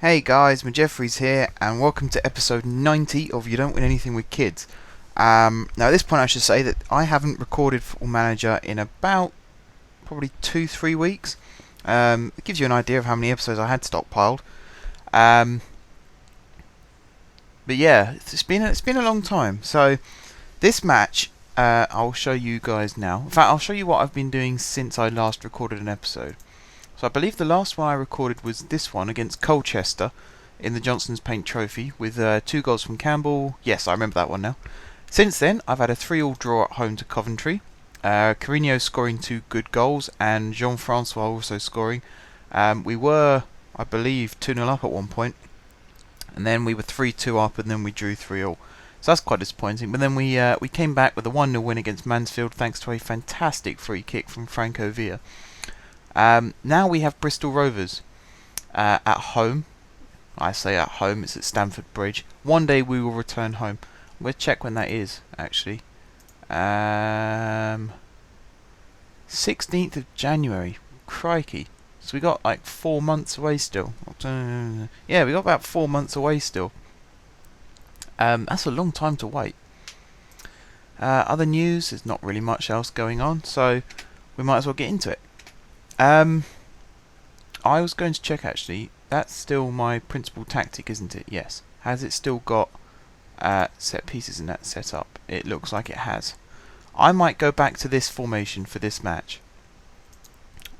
Hey guys, Jeffries here, and welcome to episode 90 of You Don't Win Anything with Kids. Now at this point I should say that I haven't recorded Football Manager in about probably 2-3 weeks. It gives you an idea of how many episodes I had stockpiled. But yeah, it's been a long time. So this match, I'll show you guys now. In fact, I'll show you what I've been doing since I last recorded an episode. So I believe the last one I recorded was this one against Colchester in the Johnson's Paint Trophy with 2 goals from Campbell. Yes, I remember that one now. Since then, I've had a 3-3 draw at home to Coventry. Carino scoring 2 good goals and Jean-Francois also scoring. We were, I believe, 2-0 up at one point. And then we were 3-2 up and then we drew 3-3. So that's quite disappointing. But then we came back with a 1-0 win against Mansfield thanks to a fantastic free kick from Franco Villa. Now we have Bristol Rovers at home. I say at home, it's at Stamford Bridge. One day we will return home. I'm going to check when that is, actually. 16th of January. Crikey. So we got like 4 months away still. Yeah, we got about 4 months away still. That's a long time to wait. Other news, there's not really much else going on, so we might as well get into it. I was going to check actually. That's still my principal tactic, isn't it? Yes. Has it still got set pieces in that setup? It looks like it has. I might go back to this formation for this match.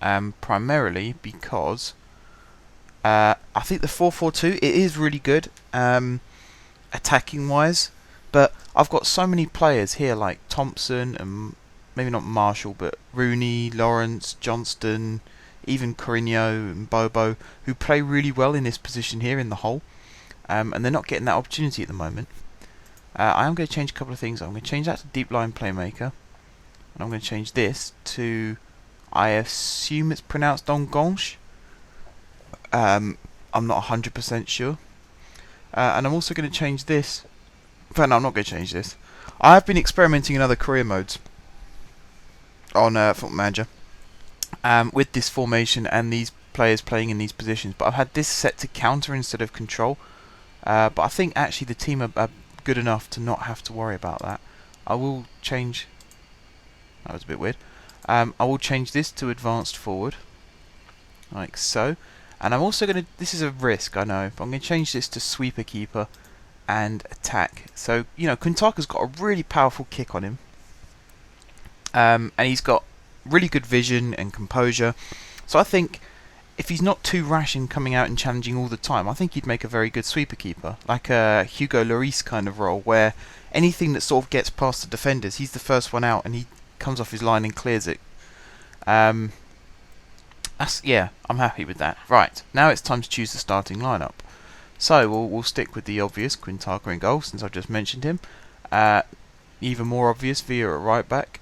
Primarily because I think the 4-4-2 it is really good attacking wise, but I've got so many players here like Thompson and maybe not Marshall, but Rooney, Lawrence, Johnston, even Carino and Bobo, who play really well in this position here in the hole, and they're not getting that opportunity at the moment. I am going to change a couple of things. I'm going to change that to deep line playmaker, and I'm going to change this to, I assume it's pronounced Dongonche. I'm not 100% sure. And I'm also going to change this. In fact, no, I'm not going to change this. I have been experimenting in other career modes on Football Manager with this formation and these players playing in these positions, but I've had this set to counter instead of control, but I think actually the team are good enough to not have to worry about that. I will change, that was a bit weird, I will change this to advanced forward like so, and I'm also going to, this is a risk I know, but I'm going to change this to sweeper keeper and attack. So you know, Quintaka's got a really powerful kick on him. And he's got really good vision and composure. So I think if he's not too rash in coming out and challenging all the time, I think he'd make a very good sweeper keeper. Like a Hugo Lloris kind of role, where anything that sort of gets past the defenders, he's the first one out and he comes off his line and clears it. Yeah, I'm happy with that. Right, now it's time to choose the starting lineup. So we'll stick with the obvious, Quintaka in goal, since I've just mentioned him. Even more obvious, Villa at right back.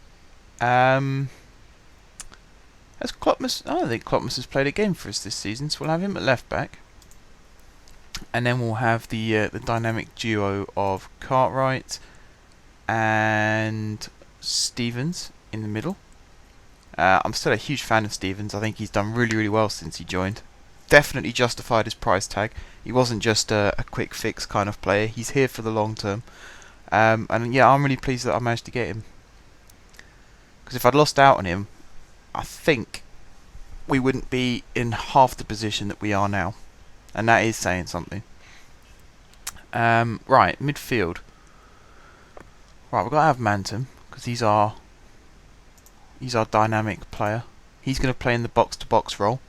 Has Klopmas? I don't think Klopmas has played a game for us this season, so we'll have him at left back, and then we'll have the dynamic duo of Cartwright and Stevens in the middle. I'm still a huge fan of Stevens. I think he's done really well since he joined. Definitely justified his price tag. He wasn't just a quick fix kind of player. He's here for the long term, and yeah, I'm really pleased that I managed to get him. Because if I'd lost out on him, I think we wouldn't be in half the position that we are now. And that is saying something. Right, midfield. Right, we've got to have Manton, because he's our dynamic player. He's going to play in the box-to-box role.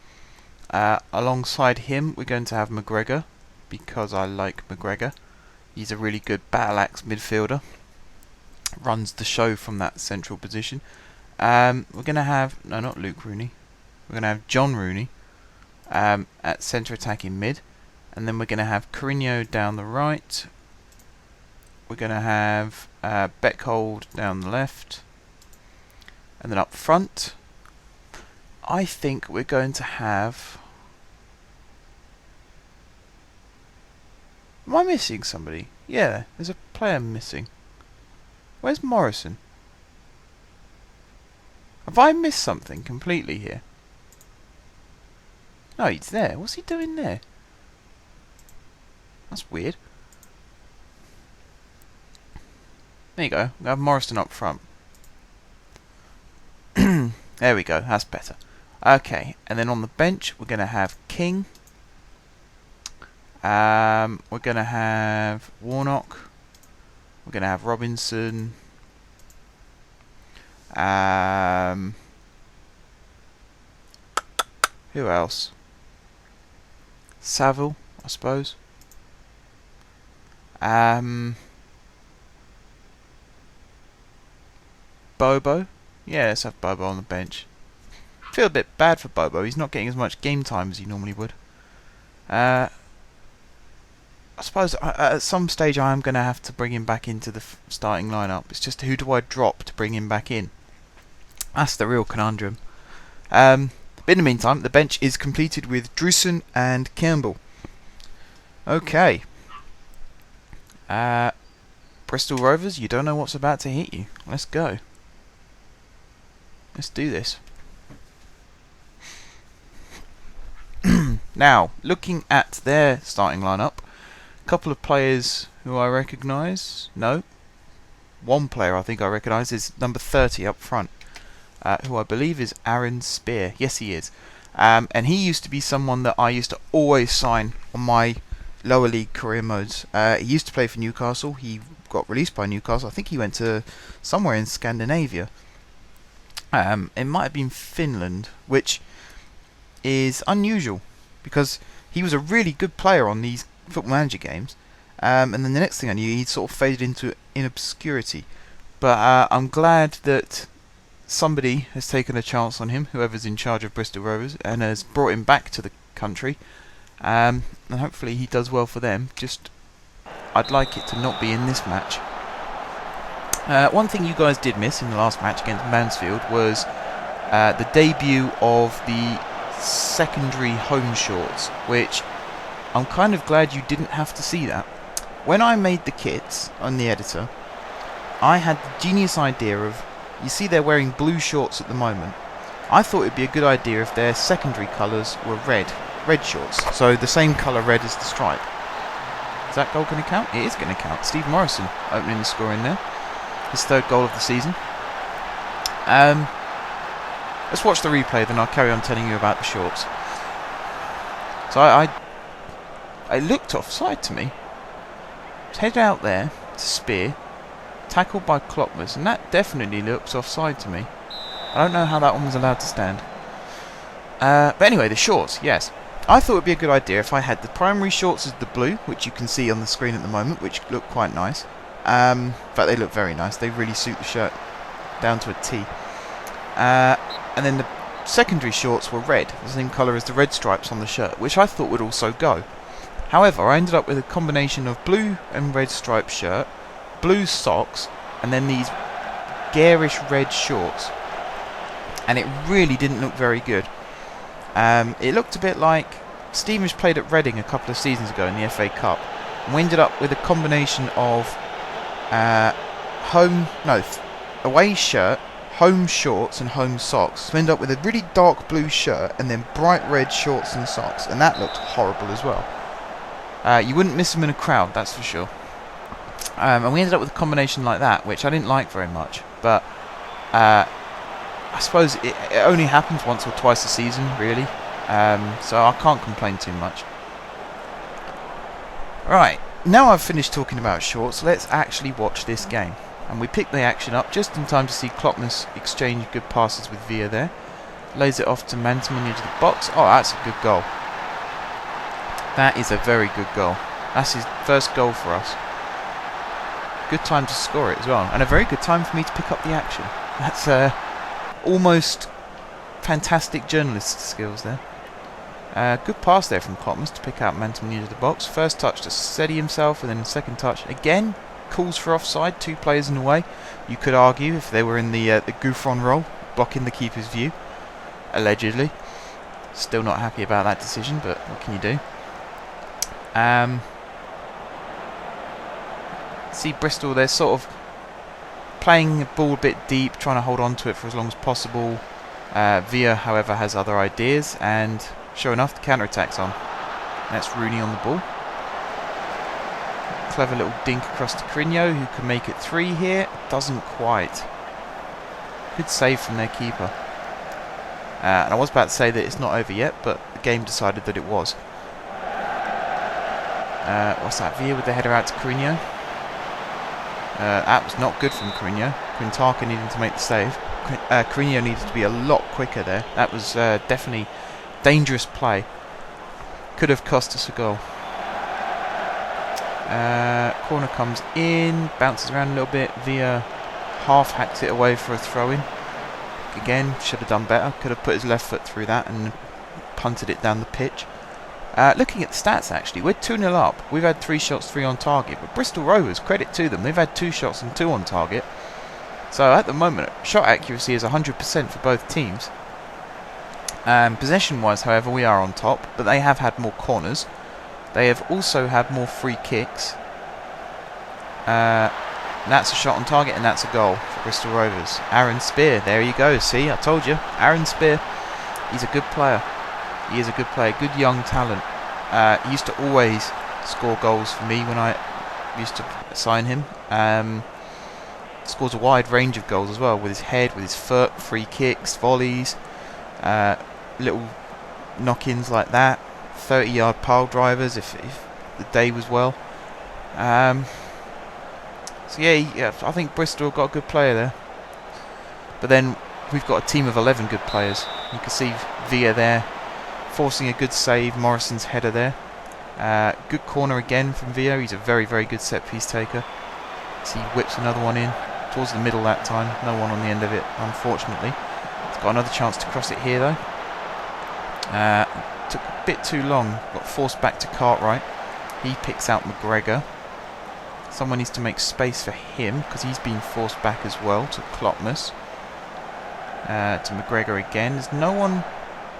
Alongside him, we're going to have McGregor, because I like McGregor. He's a really good battle-axe midfielder. Runs the show from that central position. We're going to have, no, not Luke Rooney. We're going to have John Rooney at centre attacking mid. And then we're going to have Carino down the right. We're going to have Beckhold down the left. And then up front, I think we're going to have... Am I missing somebody? Yeah, there's a player missing. Where's Morrison? Have I missed something completely here? No, he's there. What's he doing there? That's weird. There you go. We have Morrison up front. There we go. That's better. Okay, and then on the bench we're going to have King. We're going to have Warnock. We're going to have Robinson. Who else? Saville, I suppose. Bobo. Yeah, let's have Bobo on the bench. Feel a bit bad for Bobo. He's not getting as much game time as he normally would. I suppose at some stage I am going to have to bring him back into the starting lineup. It's just who do I drop to bring him back in? That's the real conundrum. But in the meantime, the bench is completed with Drusen and Campbell. Okay. Bristol Rovers, you don't know what's about to hit you. Let's go. Let's do this. Now, looking at their starting lineup, a couple of players who I recognise. No. One player I think I recognise is number 30 up front, who I believe is Aaron Spear. Yes, he is. And he used to be someone that I used to always sign on my lower league career modes. He used to play for Newcastle. He got released by Newcastle. I think he went to somewhere in Scandinavia. It might have been Finland, which is unusual because he was a really good player on these Football Manager games, and then the next thing I knew, he sort of faded into obscurity. But I'm glad that somebody has taken a chance on him, whoever's in charge of Bristol Rovers, and has brought him back to the country, and hopefully he does well for them. Just, I'd like it to not be in this match. One thing you guys did miss in the last match against Mansfield was the debut of the secondary home shorts, which I'm kind of glad you didn't have to see that. When I made the kits on the editor, I had the genius idea of, you see they're wearing blue shorts at the moment. I thought it'd be a good idea if their secondary colours were red shorts, so the same colour red as the stripe. Is that goal going to count? It is going to count. Steve Morrison opening the score in there. His third goal of the season. Let's watch the replay, then I'll carry on telling you about the shorts. So I looked offside to me. Head out there to Spear, tackled by Klopmas, and that definitely looks offside to me. I don't know how that one was allowed to stand. But anyway, the shorts, yes. I thought it would be a good idea if I had the primary shorts as the blue, which you can see on the screen at the moment, which look quite nice. In fact, they look very nice. They really suit the shirt down to a T. And then the secondary shorts were red, the same colour as the red stripes on the shirt, which I thought would also go. However, I ended up with a combination of blue and red striped shirt, blue socks, and then these garish red shorts. And it really didn't look very good. It looked a bit like Stevenage played at Reading a couple of seasons ago in the FA Cup. And we ended up with a combination of away shirt, home shorts and home socks. So we ended up with a really dark blue shirt and then bright red shorts and socks, and that looked horrible as well. You wouldn't miss them in a crowd, that's for sure. And we ended up with a combination like that, which I didn't like very much. But I suppose it only happens once or twice a season, really. So I can't complain too much. Right, now I've finished talking about shorts, let's actually watch this game. And we pick the action up just in time to see Klopmas exchange good passes with Villa there. Lays it off to Mantum on the edge of the box. Oh, that's a good goal. That is a very good goal. That's his first goal for us. Good time to score it as well. And a very good time for me to pick up the action. That's almost fantastic journalist skills there. Good pass there from Klopmas to pick out Mantum on the edge of the box. First touch to steady himself, and then second touch again. Calls for offside, 2 players in the way. You could argue if they were in the Gouffron role, blocking the keeper's view, allegedly. Still not happy about that decision, but what can you do? See Bristol, they're sort of playing the ball a bit deep, trying to hold on to it for as long as possible. Villa, however, has other ideas, and sure enough, the counter-attack's on. That's Rooney on the ball. clever little dink across to Crino, who can make it 3 here. Doesn't quite. Good save from their keeper. And I was about to say that it's not over yet, but the game decided that it was. What's that? Villa with the header out to Crino. That was not good from Crino. Quintana needing to make the save. Crino needed to be a lot quicker there. That was definitely dangerous play. Could have cost us a goal. Corner comes in, bounces around a little bit. Villa half hacks it away for a throw-in. Again, should have done better. Could have put his left foot through that and punted it down the pitch. Looking at the stats, actually, we're 2-0 up. We've had 3 shots, 3 on target. But Bristol Rovers, credit to them, they've had 2 shots and 2 on target. So at the moment, shot accuracy is 100% for both teams. Possession-wise, however, we are on top, but they have had more corners. They have also had more free kicks. That's a shot on target, and that's a goal for Bristol Rovers. Aaron Spear, there you go. See, I told you. Aaron Spear, he's a good player. He is a good player, good young talent. He used to always score goals for me when I used to sign him. Scores a wide range of goals as well, with his head, with his foot, free kicks, volleys, little knock-ins like that, 30-yard pile drivers if the day was well. So yeah, I think Bristol got a good player there. But then we've got a team of 11 good players. You can see Villa there, forcing a good save. Morrison's header there. Good corner again from Villa. He's a very, very good set-piece taker. So he whips another one in towards the middle that time. No one on the end of it, unfortunately. He's got another chance to cross it here, though. Took a bit too long. Got forced back to Cartwright. He picks out McGregor. Someone needs to make space for him, because he's been forced back as well to Klopmas. To McGregor again. There's no one...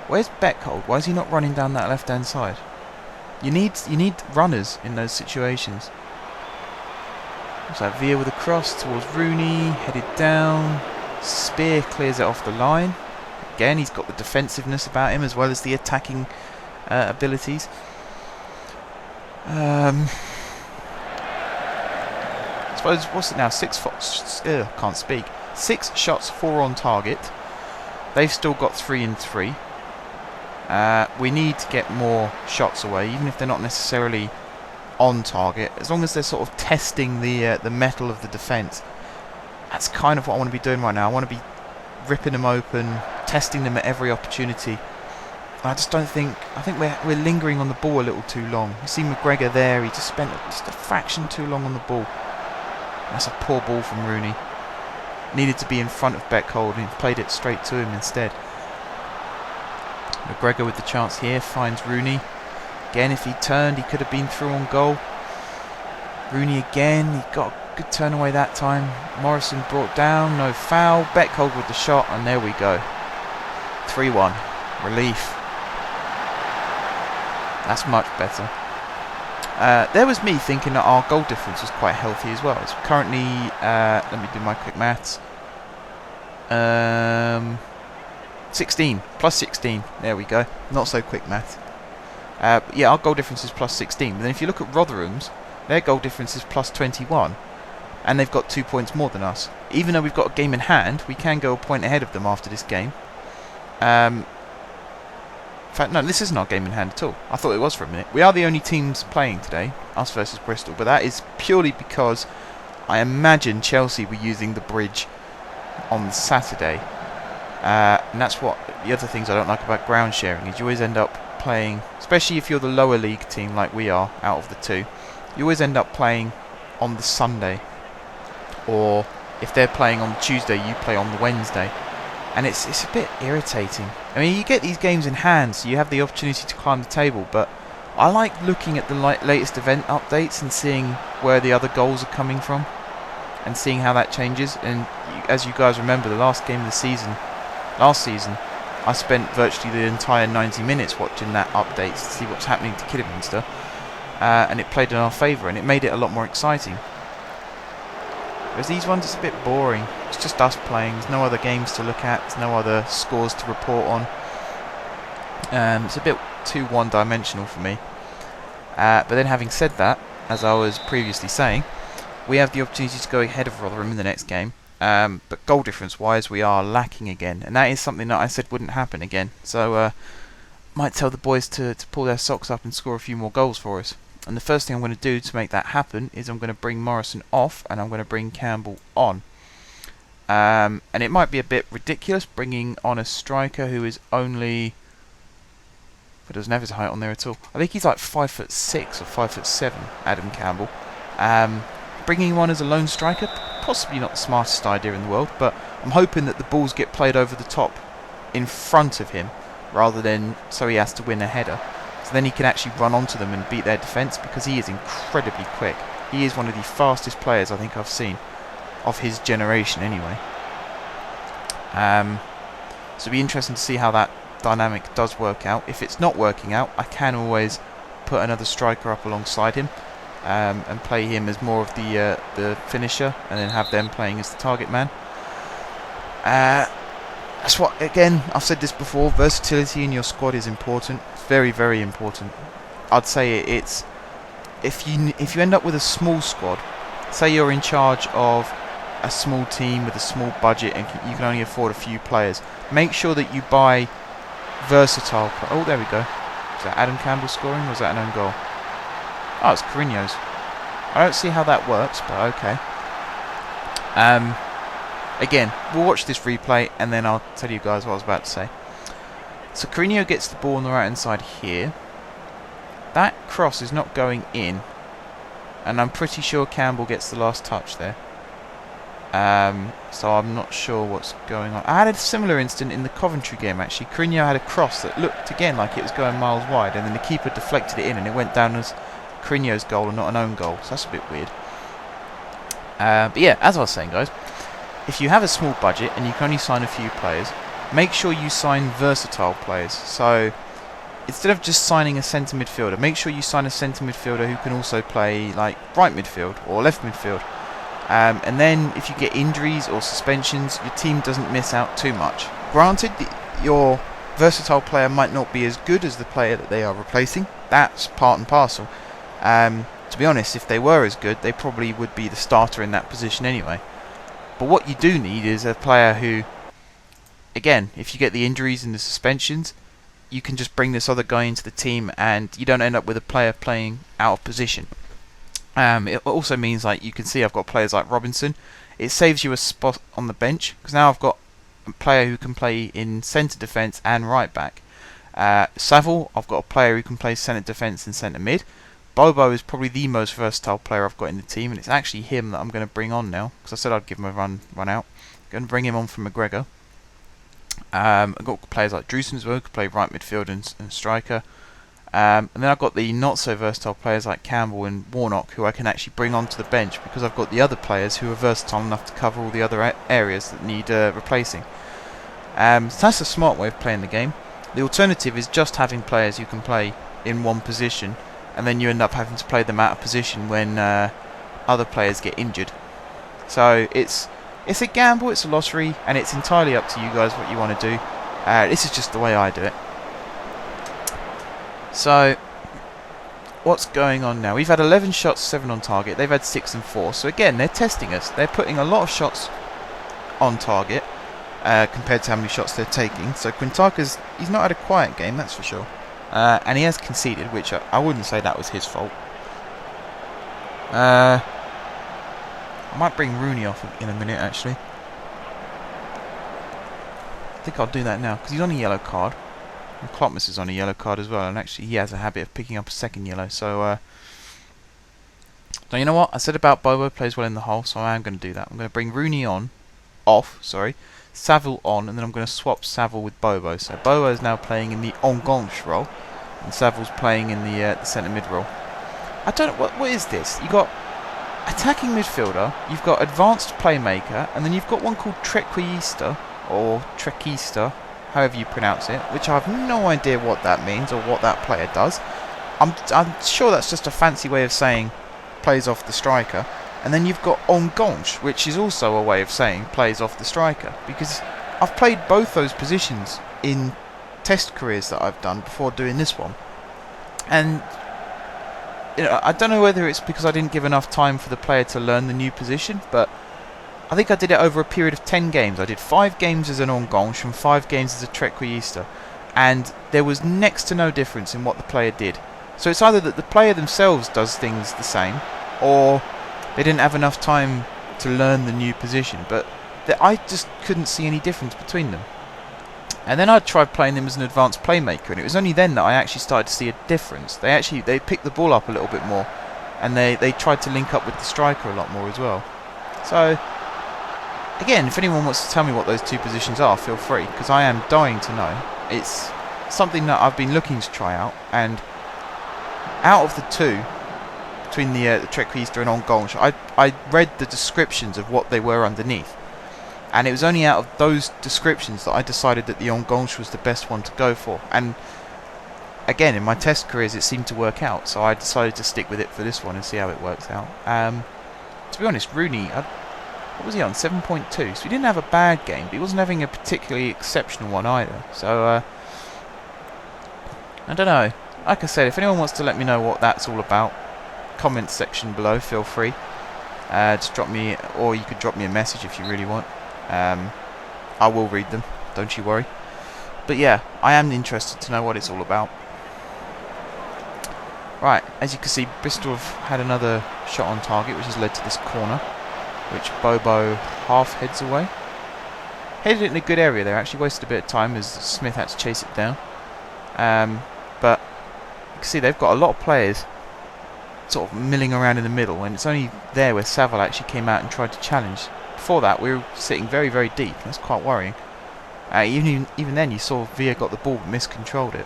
Where's Beckhold? Why is he not running down that left-hand side? You need runners in those situations. So Villa with a cross towards Rooney, headed down. Spear clears it off the line. Again, he's got the defensiveness about him as well as the attacking abilities. I suppose, what's it now? 6 shots, 4 on target. They've still got 3 and 3. We need to get more shots away, even if they're not necessarily on target. As long as they're sort of testing the metal of the defence. That's kind of what I want to be doing right now. I want to be ripping them open, testing them at every opportunity. I just don't think... I think we're lingering on the ball a little too long. You see McGregor there, he just spent just a fraction too long on the ball. That's a poor ball from Rooney. Needed to be in front of Beckhold and he played it straight to him instead. McGregor with the chance here, finds Rooney. Again, if he turned, he could have been through on goal. Rooney again, he got a good turn away that time. Morrison brought down, no foul. Beckhold with the shot, and there we go. 3-1. Relief. That's much better. There was me thinking that our goal difference was quite healthy as well. It's currently, let me do my quick maths. 16, plus 16. There we go. Not so quick maths. Yeah, our goal difference is plus 16. But then if you look at Rotherham's, their goal difference is plus 21. And they've got 2 points more than us. Even though we've got a game in hand, we can go a point ahead of them after this game. In fact, no, this isn't our game in hand at all. I thought it was for a minute. We are the only teams playing today, us versus Bristol, but that is purely because I imagine Chelsea were using the bridge on Saturday. And that's what the other things I don't like about ground sharing is you always end up playing, especially if you're the lower league team like we are out of the two, you always end up playing on the Sunday. Or if they're playing on Tuesday, you play on the Wednesday. And it's a bit irritating. I mean, you get these games in hand, so you have the opportunity to climb the table, but I like looking at the latest event updates and seeing where the other goals are coming from and seeing how that changes. And as you guys remember, the last game of the season, last season, I spent virtually the entire 90 minutes watching that update to see what's happening to Kidderminster, and it played in our favour and it made it a lot more exciting. Whereas these ones, it's a bit boring. It's just us playing. There's no other games to look at. There's no other scores to report on. It's a bit too one-dimensional for me. But then having said that, as I was previously saying, we have the opportunity to go ahead of Rotherham in the next game. But goal difference wise, we are lacking again, and that is something that I said wouldn't happen again. So might tell the boys to pull their socks up and score a few more goals for us. And the first thing I'm going to do to make that happen is I'm going to bring Morrison off and I'm going to bring Campbell on. And it might be a bit ridiculous bringing on a striker who is only, but doesn't have his height on there at all. I think he's like 5'6" or 5'7", Adam Campbell. Bringing him on as a lone striker, possibly not the smartest idea in the world, but I'm hoping that the balls get played over the top in front of him rather than so he has to win a header. So then he can actually run onto them and beat their defence, because he is incredibly quick. He is one of the fastest players I think I've seen of his generation anyway. So it'll be interesting to see how that dynamic does work out. If it's not working out, I can always put another striker up alongside him and play him as more of the finisher, and then have them playing as the target man. That's what, again, I've said this before, versatility in your squad is important. It's very, very important. I'd say it's, if you end up with a small squad, say you're in charge of a small team with a small budget and you can only afford a few players, make sure that you buy versatile. Oh, there we go. Is that Adam Campbell scoring, or was that an own goal? Oh, it's Carino's. I don't see how that works, but okay. Again, we'll watch this replay and then I'll tell you guys what I was about to say. So Carino gets the ball on the right hand side here. That cross is not going in, and I'm pretty sure Campbell gets the last touch there. So I'm not sure what's going on. I had a similar incident in the Coventry game actually. Carino had a cross that looked again like it was going miles wide, and then the keeper deflected it in and it went down as Carino's goal and not an own goal, so that's a bit weird. But yeah, as I was saying guys, if you have a small budget and you can only sign a few players, make sure you sign versatile players. So instead of just signing a centre midfielder, make sure you sign a centre midfielder who can also play like right midfield or left midfield. And then if you get injuries or suspensions, your team doesn't miss out too much. Granted, your versatile player might not be as good as the player that they are replacing. That's part and parcel. To be honest, if they were as good, they probably would be the starter in that position anyway. But what you do need is a player who, again, if you get the injuries and the suspensions, you can just bring this other guy into the team and you don't end up with a player playing out of position. It also means, like you can see, I've got players like Robinson. It saves you a spot on the bench, because now I've got a player who can play in centre defence and right back. Saville, I've got a player who can play centre defence and centre mid. Bobo is probably the most versatile player I've got in the team, and it's actually him that I'm going to bring on now, because I said I'd give him a run out. I'm going to bring him on from McGregor. I've got players like Drewson as well, who can play right midfield and striker. And then I've got the not so versatile players like Campbell and Warnock, who I can actually bring onto the bench, because I've got the other players who are versatile enough to cover all the other areas that need replacing. So that's a smart way of playing the game. The alternative is just having players who can play in one position, and then you end up having to play them out of position when other players get injured. So it's a gamble, it's a lottery, and it's entirely up to you guys what you want to do. This is just the way I do it. So what's going on now? We've had 11 shots, 7 on target. They've had 6 and 4. So again, they're testing us. They're putting a lot of shots on target compared to how many shots they're taking. So Quintaka's, he's not had a quiet game, that's for sure. And he has conceded, which I wouldn't say that was his fault. I might bring Rooney off in a minute, actually. I think I'll do that now, because he's on a yellow card. And Klopmas is on a yellow card as well, and actually he has a habit of picking up a second yellow. So, you know what? I said about Bobo plays well in the hole, so I am going to do that. I'm going to bring Rooney off, Saville on, and then I'm going to swap Saville with Bobo. So Bobo is now playing in the en gauche role, and Saville's playing in the centre mid role. I don't know, what is this? You've got attacking midfielder, you've got advanced playmaker, and then you've got one called Trequista, or Trequista, however you pronounce it, which I have no idea what that means or what that player does. I'm sure that's just a fancy way of saying plays off the striker. And then you've got en gauche, which is also a way of saying plays off the striker, because I've played both those positions in test careers that I've done before doing this one. And I don't know whether it's because I didn't give enough time for the player to learn the new position, but I think I did it over a period of 10 games. I did 5 games as an Enganche and 5 games as a Trequartista, and there was next to no difference in what the player did. So it's either that the player themselves does things the same, or they didn't have enough time to learn the new position, but I just couldn't see any difference between them. And then I tried playing them as an advanced playmaker, and it was only then that I actually started to see a difference. They picked the ball up a little bit more, and they tried to link up with the striker a lot more as well. So again, if anyone wants to tell me what those two positions are, feel free, because I am dying to know. It's something that I've been looking to try out, and out of the two, between the Trequartista and Enganche, I read the descriptions of what they were underneath, and it was only out of those descriptions that I decided that the Enganche was the best one to go for. And again, in my test careers, it seemed to work out, so I decided to stick with it for this one and see how it works out. To be honest, Rooney, what was he on? 7.2. So he didn't have a bad game, but he wasn't having a particularly exceptional one either. So I don't know. Like I said, if anyone wants to let me know what that's all about, comment section below, feel free. Just drop me, or you could drop me a message if you really want. I will read them, don't you worry. But yeah, I am interested to know what it's all about. Right, as you can see, Bristol have had another shot on target, which has led to this corner, which Bobo half heads away. Headed it in a good area there, actually wasted a bit of time as Smith had to chase it down. But you can see they've got a lot of players sort of milling around in the middle, and it's only there where Saville actually came out and tried to challenge. Before that, we were sitting very, very deep. That's quite worrying. Even then, you saw Villa got the ball but miscontrolled it.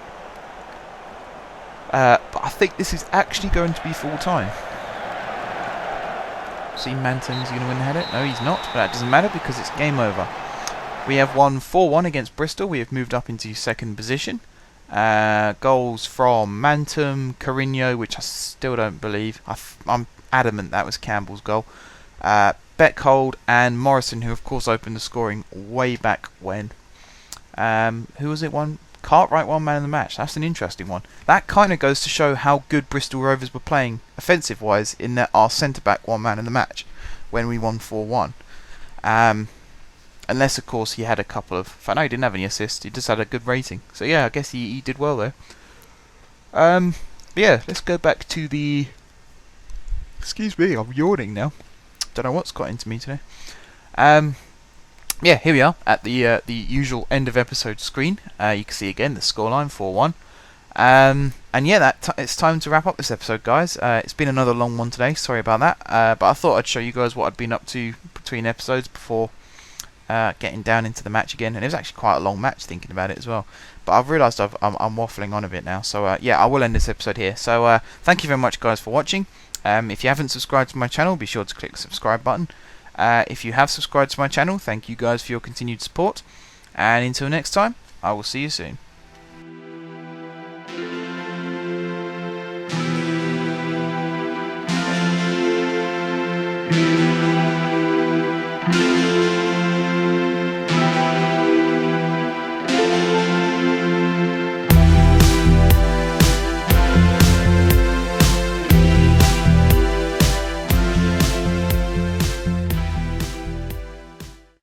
But I think this is actually going to be full time. See, Manton's going to win the header. No, he's not, but that doesn't matter because it's game over. We have won 4-1 against Bristol. We have moved up into second position. Goals from Mantum, Carino, which I still don't believe. I'm adamant that was Campbell's goal. Beckhold and Morrison, who of course opened the scoring way back when. Who was it? Cartwright won man of the match. That's an interesting one. That kind of goes to show how good Bristol Rovers were playing offensive-wise, in that our centre-back won man of the match when we won 4-1. Unless, of course, he had a couple of... I know he didn't have any assists. He just had a good rating. So yeah, I guess he did well there. But yeah, let's go back to the... Excuse me, I'm yawning now. Don't know what's got into me today. Yeah, here we are at the usual end of episode screen. You can see again the scoreline 4-1. And yeah, it's time to wrap up this episode, guys. It's been another long one today. Sorry about that. But I thought I'd show you guys what I'd been up to between episodes before getting down into the match again. And it was actually quite a long match, thinking about it as well. But I've realised I'm waffling on a bit now. So yeah, I will end this episode here. So thank you very much, guys, for watching. If you haven't subscribed to my channel, be sure to click the subscribe button. If you have subscribed to my channel, thank you guys for your continued support. And until next time, I will see you soon.